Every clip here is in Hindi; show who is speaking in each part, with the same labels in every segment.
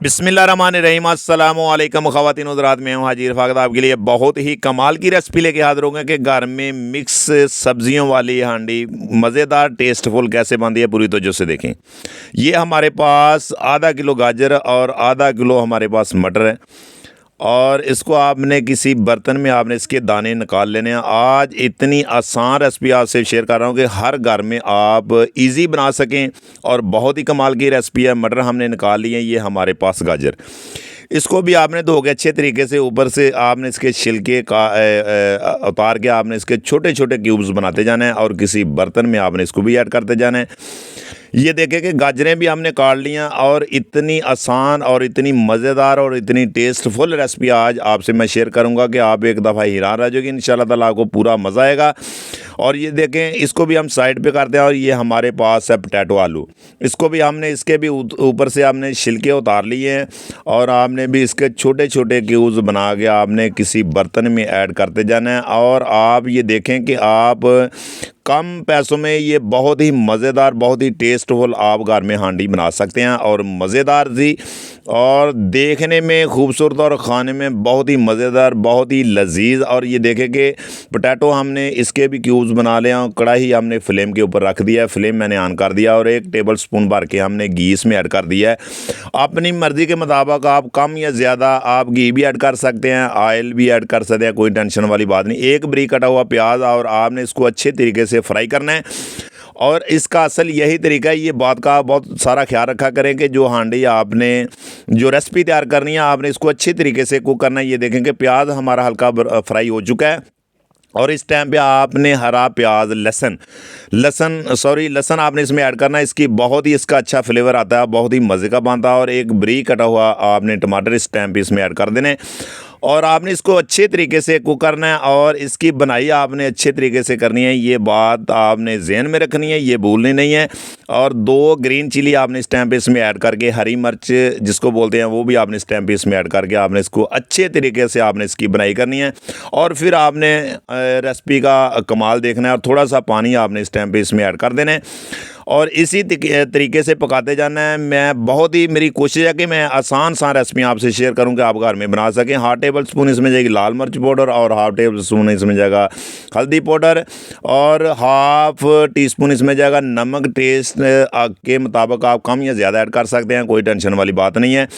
Speaker 1: बिस्मिल्लाहिर्रहमानिर्रहीम अस्सलामुअलैकुम ख़वातीन हज़रात, मैं हूं हाजी रफ़ाकत आपके लिए बहुत ही कमाल की रेसिपी लेके हाज़िर हो गए कि घर में मिक्स सब्जियों वाली हांडी मज़ेदार टेस्टफुल कैसे बनती है पूरी तवज्जो से देखें। ये हमारे पास आधा किलो गाजर और आधा किलो हमारे पास मटर है और इसको आपने किसी बर्तन में आपने इसके दाने निकाल लेने हैं। आज इतनी आसान रेसिपी आपसे शेयर कर रहा हूँ कि हर घर में आप इजी बना सकें और बहुत ही कमाल की रेसिपी है। मटर हमने निकाल लिए हैं, ये हमारे पास गाजर, इसको भी आपने धो के अच्छे तरीके से ऊपर से आपने इसके छिलके का उतार के आपने इसके छोटे छोटे क्यूब्स बनाते जाना है और किसी बर्तन में आपने इसको भी ऐड करते जाना है। ये देखें कि गाजरें भी हमने काट लियाँ और इतनी आसान और इतनी मज़ेदार और इतनी टेस्टफुल रेसिपी आज आपसे मैं शेयर करूंगा कि आप एक दफ़ा हैरान रह जाओगे। इंशाल्लाह ताला आपको पूरा मज़ा आएगा। और ये देखें, इसको भी हम साइड पे करते हैं। और ये हमारे पास है पोटैटो आलू, इसको भी हमने इसके भी ऊपर से आपने छिलके उतार लिए हैं और आपने भी इसके छोटे छोटे क्यूब्स बना के आपने किसी बर्तन में ऐड करते जाना है। और आप ये देखें कि आप कम पैसों में ये बहुत ही मज़ेदार बहुत ही टेस्टफुल आप घर में हांडी बना सकते हैं और मज़ेदार सी और देखने में खूबसूरत और ख़ाने में बहुत ही मज़ेदार बहुत ही लजीज। और ये देखें कि पोटैटो हमने इसके भी क्यूब्स बना लिया और कढ़ाई हमने फ्लेम के ऊपर रख दिया है, फ्लेम मैंने ऑन कर दिया और 1 टेबल स्पून भर के हमने घी इसमें ऐड कर दिया है। अपनी मर्ज़ी के मुताबिक आप कम या ज़्यादा आप घी भी ऐड कर सकते हैं, ऑयल भी ऐड कर सकते हैं, कोई टेंशन वाली बात नहीं। 1 बारीक कटा हुआ प्याज और आपने इसको अच्छे तरीके से फ्राई करना है। और इसका असल यही तरीका है, ये बात का बहुत सारा ख्याल रखा करें कि जो हांडी आपने जो रेसिपी तैयार करनी है आपने इसको अच्छे तरीके से कुक करना है। ये देखें कि प्याज हमारा हल्का फ्राई हो चुका है और इस टाइम पे आपने हरा प्याज लहसन आपने इसमें ऐड करना है। इसकी बहुत ही इसका अच्छा फ्लेवर आता है, बहुत ही मज़े का बनता है। और 1 बारीक कटा हुआ आपने टमाटर इस टाइम पे इसमें ऐड कर देने और आपने इसको अच्छे तरीके से कुक करना है और इसकी बनाई आपने अच्छे तरीके से करनी है। ये बात आपने ज़हन में रखनी है, ये भूलनी नहीं है। और 2 ग्रीन चिली आपने इस टाइम पे इसमें ऐड करके, हरी मिर्च जिसको बोलते हैं वो भी आपने इस टाइम पे इसमें ऐड करके आपने इसको अच्छे तरीके से आपने इसकी बनाई करनी है। और फिर आपने रेसिपी का कमाल देखना है और थोड़ा सा पानी आपने इस टाइम पे इसमें ऐड कर देना है और इसी तरीके से पकाते जाना है। मैं बहुत ही मेरी कोशिश है कि मैं आसान रेसिपी आपसे शेयर करूं कि आप घर में बना सकें। 1/2 टेबल स्पून इसमें जाएगी लाल मिर्च पाउडर और 1/2 टेबल स्पून इसमें जाएगा हल्दी पाउडर और 1/2 टीस्पून इसमें जाएगा नमक। टेस्ट के मुताबिक आप कम या ज़्यादा ऐड कर सकते हैं, कोई टेंशन वाली बात नहीं है।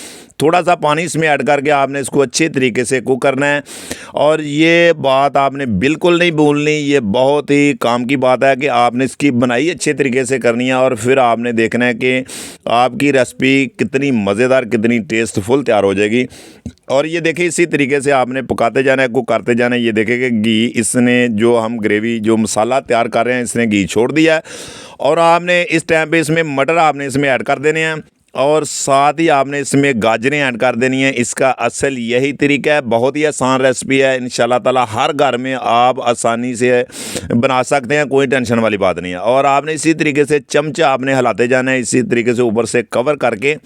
Speaker 1: थोड़ा सा पानी इसमें ऐड करके आपने इसको अच्छे तरीके से कुक करना है। और ये बात आपने बिल्कुल नहीं भूलनी, ये बहुत ही काम की बात है कि आपने इसकी बनाई अच्छे तरीके से करनी है और फिर आपने देखना है कि आपकी रेसिपी कितनी मज़ेदार कितनी टेस्टफुल तैयार हो जाएगी। और ये देखिए इसी तरीके से आपने पकाते जाना है, कुक करते जाना है। ये देखें कि घी इसने जो हम ग्रेवी जो मसाला तैयार कर रहे हैं इसने घी छोड़ दिया है और आपने इस टाइम पे इसमें मटर आपने इसमें ऐड कर देने हैं और साथ ही आपने इसमें गाजरें ऐड कर देनी है। इसका असल यही तरीका है, बहुत ही आसान रेसिपी है। इंशाल्लाह ताला हर घर में आप आसानी से बना सकते हैं, कोई टेंशन वाली बात नहीं है। और आपने इसी तरीके से चमचा आपने हिलाते जाना है, इसी तरीके से ऊपर से कवर करके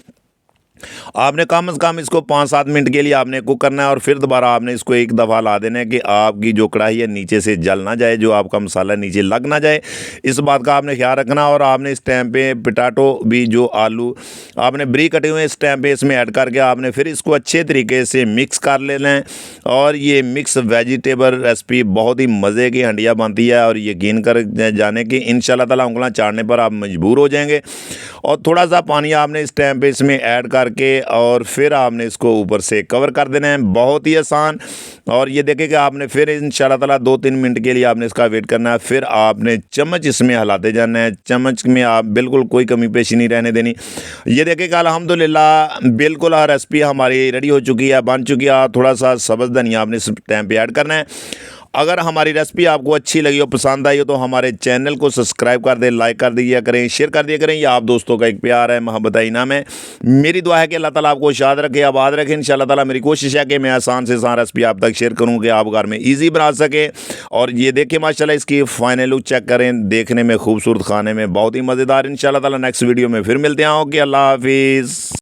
Speaker 1: आपने कम से कम इसको 5-7 मिनट के लिए आपने कुक करना है। और फिर दोबारा आपने इसको एक दफ़ा ला देना है कि आपकी जो कढ़ाई है नीचे से जल ना जाए, जो आपका मसाला नीचे लग ना जाए, इस बात का आपने ख्याल रखना। और आपने इस टाइम पे पोटैटो भी जो आलू आपने बारीक कटे हुए इस टाइम पे इसमें ऐड करके आपने फिर इसको अच्छे तरीके से मिक्स कर लेना है। और ये मिक्स वेजिटेबल रेसिपी बहुत ही मज़े की हंडिया बनती है और यकीन कर जाने कि इंशाल्लाह ताला उंगलियां चाटने पर आप मजबूर हो जाएंगे। और थोड़ा सा पानी आपने इस टाइम पे इसमें ऐड करके और फिर आपने इसको ऊपर से कवर कर देना है, बहुत ही आसान। और ये देखें कि आपने फिर इंशाल्लाह ताला 2-3 मिनट के लिए आपने इसका वेट करना है। फिर आपने चम्मच इसमें हिलाते जाना है, चम्मच में आप बिल्कुल कोई कमी पेशी नहीं रहने देनी। ये देखें कि अल्हम्दुलिल्लाह बिल्कुल रेसिपी हमारी रेडी हो चुकी है, बन चुकी है। थोड़ा सा सब्ज़ धनिया आपने इस टाइम पे ऐड करना है। अगर हमारी रेसिपी आपको अच्छी लगी हो पसंद आई हो तो हमारे चैनल को सब्सक्राइब कर दें, लाइक कर दिया करें, शेयर कर दिया करें। ये आप दोस्तों का एक प्यार है, मोहब्बत है, इनाम है। मेरी दुआ है कि अल्लाह ताला आपको शाद रखे, आबाद रखे। इंशाल्लाह ताला मेरी कोशिश है कि मैं आसान से आसान रेसिपी आप तक शेयर करूँ कि आप घर में ईजी बना सके। और ये देखिए माशाल्लाह इसकी फाइनल लुक चेक करें, देखने में खूबसूरत, खाने में बहुत ही मज़ेदार। इंशाल्लाह ताला नेक्स्ट वीडियो में फिर मिलते हैं। ओके, अल्लाह हाफिज़।